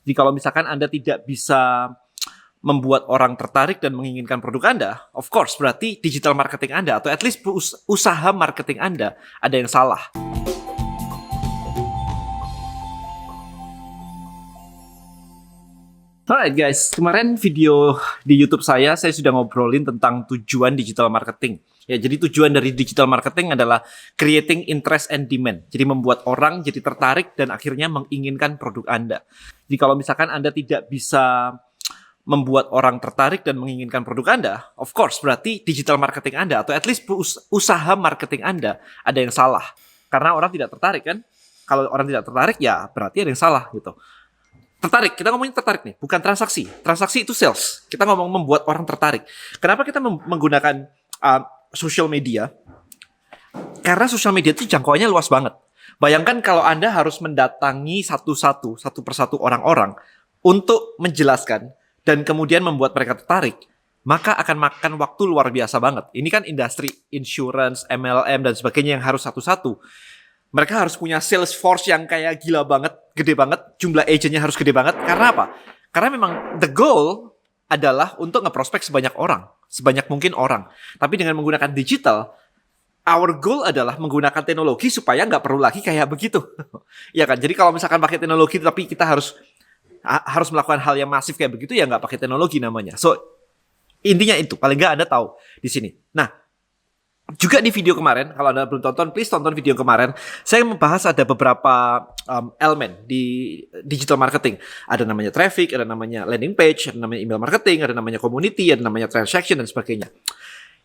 Jadi kalau misalkan Anda tidak bisa membuat orang tertarik dan menginginkan produk Anda, of course berarti digital marketing Anda atau at least usaha marketing Anda ada yang salah. Alright guys, kemarin video di YouTube saya sudah ngobrolin tentang tujuan digital marketing. Ya, jadi tujuan dari digital marketing adalah creating interest and demand. Jadi membuat orang jadi tertarik dan akhirnya menginginkan produk Anda. Jadi kalau misalkan Anda tidak bisa membuat orang tertarik dan menginginkan produk Anda, of course berarti digital marketing Anda atau at least usaha marketing Anda ada yang salah. Karena orang tidak tertarik kan? Kalau orang tidak tertarik ya berarti ada yang salah gitu. Tertarik, kita ngomongin tertarik nih, bukan transaksi. Transaksi itu sales. Kita ngomong membuat orang tertarik. Kenapa kita menggunakan social media? Karena social media itu jangkauannya luas banget. Bayangkan kalau Anda harus mendatangi satu persatu orang-orang untuk menjelaskan dan kemudian membuat mereka tertarik, maka akan makan waktu luar biasa banget. Ini kan industri insurance, MLM, dan sebagainya yang harus satu-satu. Mereka harus punya sales force yang kayak gila banget, gede banget, jumlah agentnya harus gede banget. Karena apa? Karena memang the goal adalah untuk ngeprospek sebanyak mungkin orang. Tapi dengan menggunakan digital, our goal adalah menggunakan teknologi supaya nggak perlu lagi kayak begitu. Ya kan? Jadi kalau misalkan pakai teknologi tapi kita harus melakukan hal yang masif kayak begitu, ya nggak pakai teknologi namanya. So, intinya itu. Paling nggak Anda tahu di sini. Nah, juga di video kemarin, kalau Anda belum tonton, please tonton video kemarin. Saya membahas ada beberapa elemen di digital marketing. Ada namanya traffic, ada namanya landing page, ada namanya email marketing, ada namanya community, ada namanya transaction, dan sebagainya.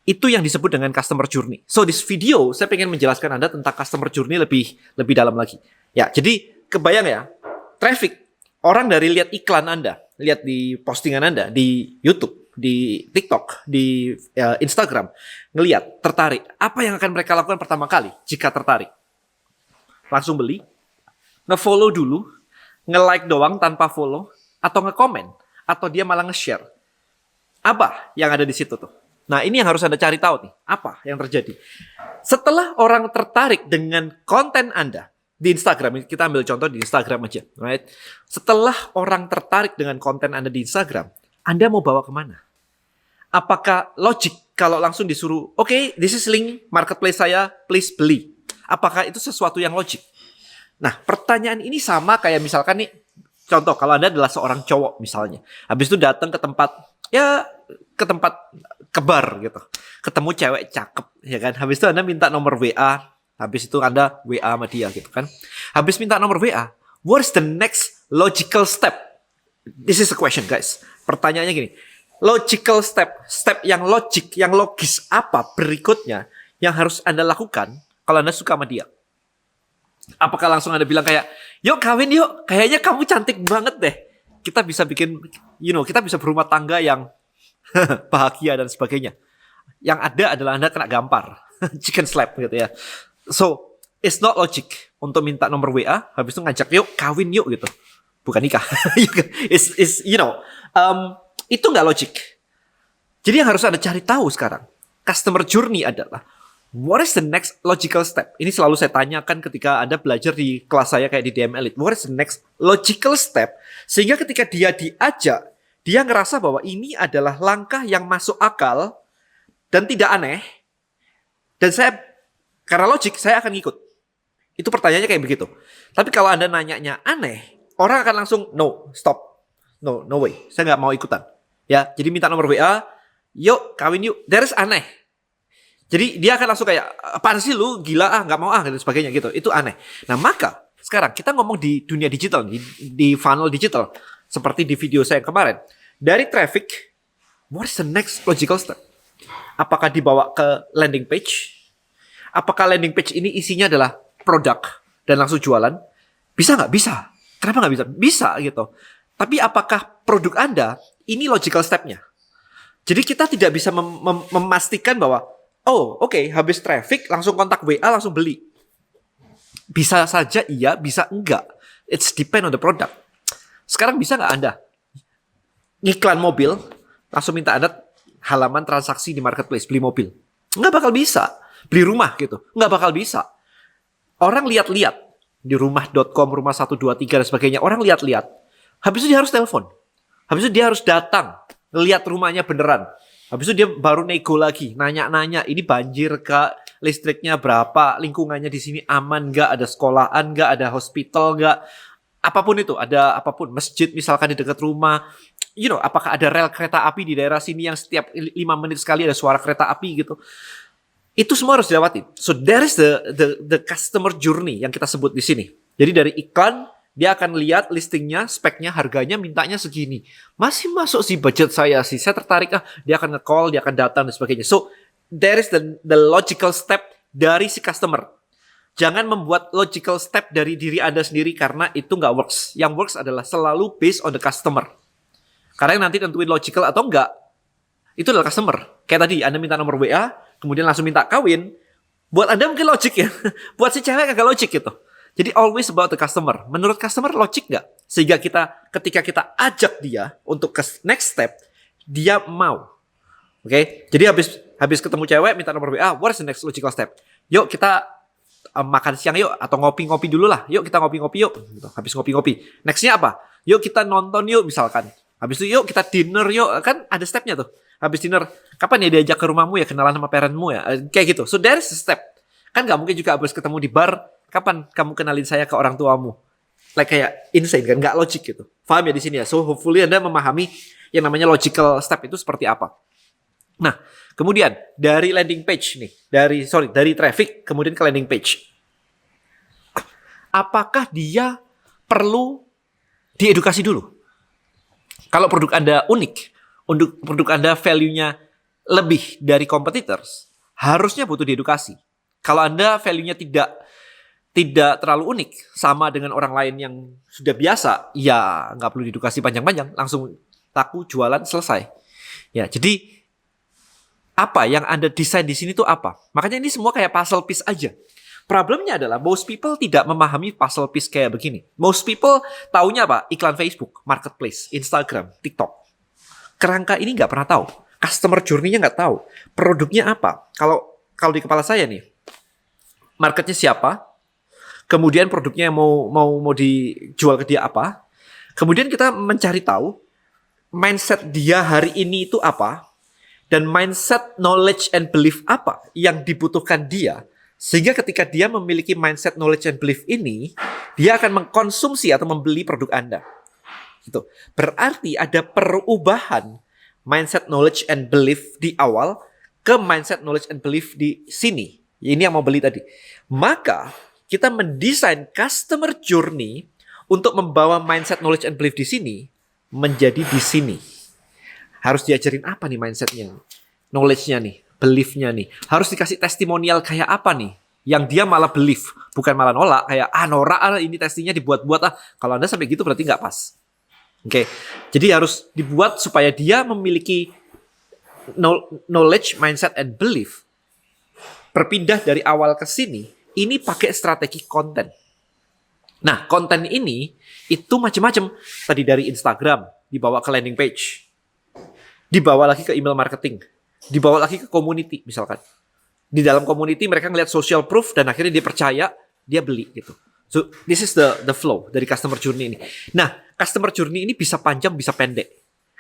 Itu yang disebut dengan customer journey. So, di video, saya pengen menjelaskan Anda tentang customer journey lebih dalam lagi. Ya, jadi kebayang ya, traffic, orang dari lihat iklan Anda, lihat di postingan Anda, di YouTube, di TikTok, di Instagram, ngelihat, tertarik. Apa yang akan mereka lakukan pertama kali jika tertarik? Langsung beli, nge-follow dulu, nge-like doang tanpa follow, atau nge-comment, atau dia malah nge-share. Apa yang ada di situ tuh? Nah, ini yang harus Anda cari tahu nih. Apa yang terjadi? Setelah orang tertarik dengan konten Anda di Instagram, kita ambil contoh di Instagram aja, right? Setelah orang tertarik dengan konten Anda di Instagram, Anda mau bawa kemana? Apakah logik kalau langsung disuruh, okay, this is link marketplace saya, please beli. Apakah itu sesuatu yang logik? Nah, pertanyaan ini sama kayak misalkan nih, contoh kalau Anda adalah seorang cowok misalnya. Habis itu datang ke tempat bar gitu. Ketemu cewek cakep, ya kan? Habis itu Anda minta nomor WA, habis itu Anda WA sama dia gitu kan. Habis minta nomor WA, what's the next logical step? This is a question, guys. Pertanyaannya gini, logical step yang logis apa berikutnya yang harus Anda lakukan kalau Anda suka sama dia? Apakah langsung Anda bilang kayak, yuk kawin yuk, kayaknya kamu cantik banget deh. Kita bisa bikin, kita bisa berumah tangga yang bahagia dan sebagainya. Yang ada adalah Anda kena gampar, chicken slap gitu ya. So, it's not logic untuk minta nomor WA, habis itu ngajak yuk kawin yuk gitu. Bukan nikah. Itu nggak logik. Jadi yang harus Anda cari tahu sekarang, customer journey adalah, what is the next logical step? Ini selalu saya tanyakan ketika Anda belajar di kelas saya kayak di DM Elite. What is the next logical step? Sehingga ketika dia diajak, dia ngerasa bahwa ini adalah langkah yang masuk akal dan tidak aneh. Dan saya, karena logik, saya akan ngikut. Itu pertanyaannya kayak begitu. Tapi kalau Anda nanyanya aneh, orang akan langsung, no, stop. No way. Saya nggak mau ikutan. Ya, jadi minta nomor WA, yuk kawin yuk. There's aneh. Jadi dia akan langsung kayak, apaan sih lu, gila nggak mau dan sebagainya gitu. Itu aneh. Nah maka sekarang kita ngomong di dunia digital, di funnel digital, seperti di video saya yang kemarin. Dari traffic, what is the next logical step? Apakah dibawa ke landing page? Apakah landing page ini isinya adalah produk dan langsung jualan? Bisa nggak? Bisa. Kenapa nggak bisa? Bisa gitu. Tapi apakah produk Anda ini logical step-nya? Jadi kita tidak bisa memastikan bahwa, oh oke, habis traffic langsung kontak WA langsung beli. Bisa saja iya, bisa enggak. It's depend on the product. Sekarang bisa nggak Anda ngiklan mobil, langsung minta Anda halaman transaksi di marketplace, beli mobil? Nggak bakal bisa. Beli rumah gitu, nggak bakal bisa. Orang lihat-lihat di rumah.com, rumah 123 dan sebagainya. Orang lihat-lihat. Habis itu dia harus telepon. Habis itu dia harus datang, lihat rumahnya beneran. Habis itu dia baru nego lagi, nanya-nanya, ini banjir kah, listriknya berapa, lingkungannya di sini aman nggak, ada sekolahan nggak, ada hospital nggak, apapun itu, ada apapun, masjid misalkan di dekat rumah, apakah ada rel kereta api di daerah sini yang setiap 5 menit sekali ada suara kereta api gitu. Itu semua harus dilewatin. So there is the customer journey yang kita sebut di sini. Jadi dari iklan, dia akan lihat listingnya, speknya, harganya, mintanya segini. Masih masuk sih budget saya sih. Saya tertarik dia akan nge-call, dia akan datang dan sebagainya. So, there is the logical step dari si customer. Jangan membuat logical step dari diri Anda sendiri karena itu nggak works. Yang works adalah selalu based on the customer. Karena yang nanti tentuin logical atau enggak, itu adalah customer. Kayak tadi, Anda minta nomor WA, kemudian langsung minta kawin. Buat Anda mungkin logik ya. Buat si cewek agak logik gitu. Jadi always about the customer. Menurut customer logik nggak? Sehingga ketika kita ajak dia untuk ke next step, dia mau. Oke? Jadi habis ketemu cewek minta nomor WA, what is the next logical step? Yuk kita makan siang yuk, atau ngopi-ngopi dulu lah. Yuk kita ngopi-ngopi yuk. Gitu. Habis ngopi-ngopi. Nextnya apa? Yuk kita nonton yuk misalkan. Habis itu yuk kita dinner yuk. Kan ada stepnya tuh. Habis dinner, kapan ya diajak ke rumahmu ya, kenalan sama parentmu ya. Kayak gitu. So there is a step. Kan nggak mungkin juga habis ketemu di bar, kapan kamu kenalin saya ke orang tuamu? Kayak insane kan, nggak logik gitu. Paham ya di sini ya? So hopefully Anda memahami yang namanya logical step itu seperti apa. Nah, kemudian dari landing page nih, dari traffic kemudian ke landing page. Apakah dia perlu diedukasi dulu? Kalau produk Anda unik, untuk produk Anda value-nya lebih dari competitors, harusnya butuh diedukasi. Kalau Anda value-nya tidak terlalu unik, sama dengan orang lain yang sudah biasa, ya nggak perlu diedukasi panjang-panjang, langsung laku, jualan, selesai. Ya, jadi apa yang Anda desain di sini tuh apa? Makanya ini semua kayak puzzle piece aja. Problemnya adalah most people tidak memahami puzzle piece kayak begini. Most people taunya apa? Iklan Facebook, marketplace, Instagram, TikTok. Kerangka ini nggak pernah tahu. Customer journey-nya nggak tahu. Produknya apa? Kalau di kepala saya nih, marketnya siapa? Kemudian produknya mau dijual ke dia apa? Kemudian kita mencari tahu mindset dia hari ini itu apa? Dan mindset, knowledge, and belief apa yang dibutuhkan dia. Sehingga ketika dia memiliki mindset, knowledge, and belief ini, dia akan mengkonsumsi atau membeli produk Anda. Gitu. Berarti ada perubahan mindset, knowledge, and belief di awal ke mindset, knowledge, and belief di sini. Ini yang mau beli tadi. Maka kita mendesain customer journey untuk membawa mindset, knowledge, and belief di sini menjadi di sini. Harus diajarin apa nih mindsetnya, knowledge-nya nih, belief-nya nih. Harus dikasih testimonial kayak apa nih, yang dia malah belief, bukan malah nolak. Kayak norak ini testingnya dibuat-buat Kalau Anda sampai gitu berarti nggak pas. Oke, jadi harus dibuat supaya dia memiliki knowledge, mindset, and belief. Berpindah dari awal ke sini, ini pakai strategi konten. Nah, konten ini itu macam-macam. Tadi dari Instagram, dibawa ke landing page. Dibawa lagi ke email marketing. Dibawa lagi ke community misalkan. Di dalam community mereka ngeliat social proof dan akhirnya dia percaya, dia beli gitu. So this is the flow dari customer journey ini. Nah, customer journey ini bisa panjang, bisa pendek.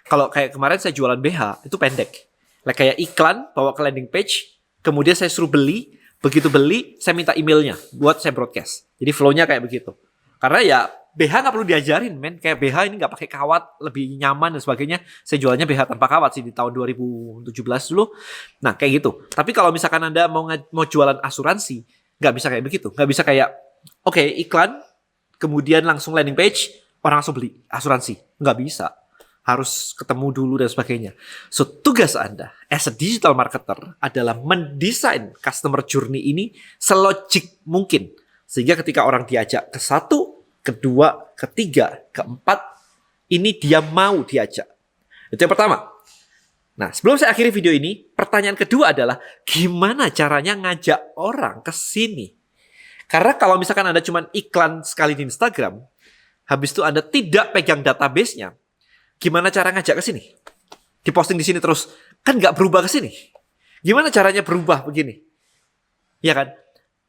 Kalau kayak kemarin saya jualan BH, itu pendek. Kayak iklan, bawa ke landing page, kemudian saya suruh beli, begitu beli, saya minta emailnya buat saya broadcast. Jadi flow-nya kayak begitu. Karena ya BH nggak perlu diajarin, men. Kayak BH ini nggak pakai kawat, lebih nyaman dan sebagainya. Saya jualnya BH tanpa kawat sih di tahun 2017 dulu. Nah, kayak gitu. Tapi kalau misalkan Anda mau jualan asuransi, nggak bisa kayak begitu. Nggak bisa kayak, oke, iklan, kemudian langsung landing page, orang langsung beli asuransi. Nggak bisa. Harus ketemu dulu dan sebagainya. So, tugas Anda as a digital marketer adalah mendesain customer journey ini selogik mungkin. Sehingga ketika orang diajak ke satu, kedua, ketiga, keempat, ini dia mau diajak. Itu yang pertama. Nah, sebelum saya akhiri video ini, pertanyaan kedua adalah gimana caranya ngajak orang ke sini? Karena kalau misalkan Anda cuma iklan sekali di Instagram, habis itu Anda tidak pegang database-nya, gimana cara ngajak ke sini? Diposting di sini terus, kan nggak berubah ke sini. Gimana caranya berubah begini? Ya kan?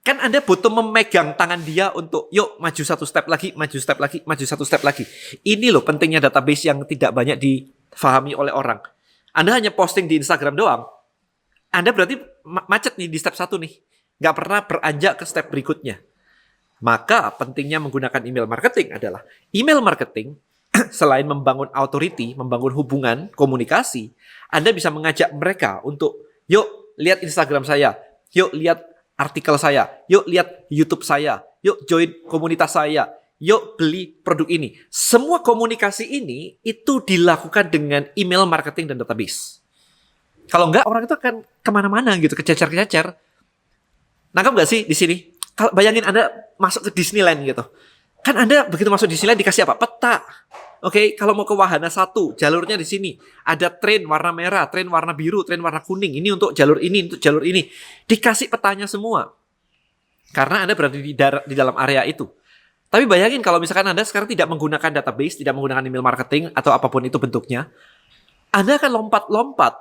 Kan Anda butuh memegang tangan dia untuk, yuk maju satu step lagi, maju step lagi, maju satu step lagi. Ini loh pentingnya database yang tidak banyak difahami oleh orang. Anda hanya posting di Instagram doang, Anda berarti macet nih di step 1 nih. Nggak pernah beranjak ke step berikutnya. Maka pentingnya menggunakan email marketing adalah, email marketing selain membangun authority, membangun hubungan, komunikasi, Anda bisa mengajak mereka untuk, yuk lihat Instagram saya, yuk lihat artikel saya, yuk lihat YouTube saya, yuk join komunitas saya, yuk beli produk ini. Semua komunikasi ini itu dilakukan dengan email marketing dan database. Kalau enggak, orang itu akan kemana-mana gitu, kececer-kececer. Nangkap nggak sih di sini? Kalau bayangin Anda masuk ke Disneyland gitu. Kan Anda begitu masuk Disneyland dikasih apa? Peta. Oke, kalau mau ke wahana 1, jalurnya di sini. Ada train warna merah, train warna biru, train warna kuning. Ini untuk jalur ini, untuk jalur ini. Dikasih petanya semua. Karena Anda berada di dalam area itu. Tapi bayangin kalau misalkan Anda sekarang tidak menggunakan database, tidak menggunakan email marketing, atau apapun itu bentuknya, Anda akan lompat-lompat.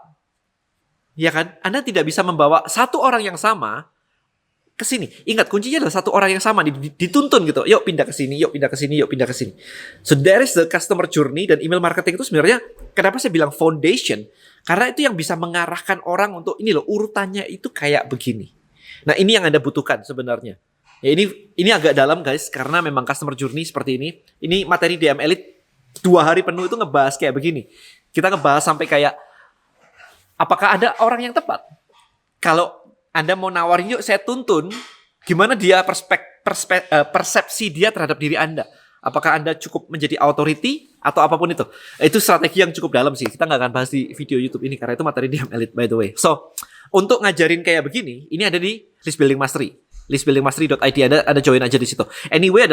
Ya kan? Anda tidak bisa membawa satu orang yang sama ke sini. Ingat, kuncinya adalah satu orang yang sama, dituntun gitu. Yuk pindah ke sini, yuk pindah ke sini, yuk pindah ke sini. So there is the customer journey, dan email marketing itu sebenarnya, kenapa saya bilang foundation? Karena itu yang bisa mengarahkan orang untuk, ini loh, urutannya itu kayak begini. Nah, ini yang Anda butuhkan sebenarnya. Ya, ini agak dalam guys, karena memang customer journey seperti ini. Ini materi DM Elite 2 hari penuh itu ngebahas kayak begini. Kita ngebahas sampai kayak, apakah ada orang yang tepat? Kalau Anda mau nawarin, yuk saya tuntun, gimana dia persepsi dia terhadap diri Anda. Apakah Anda cukup menjadi authority atau apapun itu. Itu strategi yang cukup dalam sih. Kita nggak akan bahas di video YouTube ini karena itu materi DM Elite by the way. So, untuk ngajarin kayak begini, ini ada di List Building Mastery. listbuildingmastery.id, Anda join aja di situ. Anyway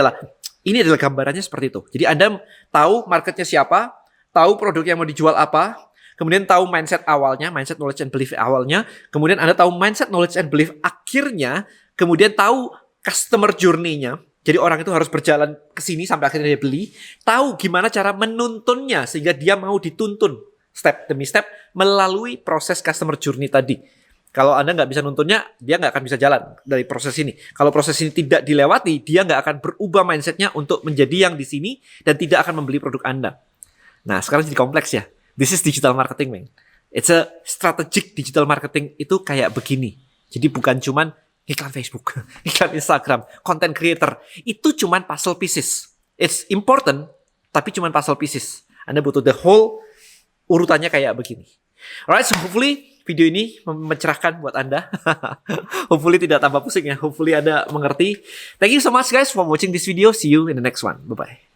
ini adalah gambarannya seperti itu. Jadi Anda tahu marketnya siapa, tahu produk yang mau dijual apa, kemudian tahu mindset awalnya, mindset knowledge and belief awalnya, kemudian Anda tahu mindset knowledge and belief akhirnya, kemudian tahu customer journey-nya. Jadi orang itu harus berjalan ke sini sampai akhirnya dia beli, tahu gimana cara menuntunnya sehingga dia mau dituntun step demi step melalui proses customer journey tadi. Kalau Anda nggak bisa nuntunnya, dia nggak akan bisa jalan dari proses ini. Kalau proses ini tidak dilewati, dia nggak akan berubah mindsetnya untuk menjadi yang di sini dan tidak akan membeli produk Anda. Nah, sekarang jadi kompleks ya. This is digital marketing, man. It's a strategic digital marketing itu kayak begini. Jadi bukan cuman iklan Facebook, iklan Instagram, content creator. Itu cuman puzzle pieces. It's important, tapi cuman puzzle pieces. Anda butuh the whole urutannya kayak begini. Alright, so hopefully video ini mencerahkan buat Anda. Hopefully tidak tambah pusing ya. Hopefully Anda mengerti. Thank you so much guys for watching this video. See you in the next one. Bye-bye.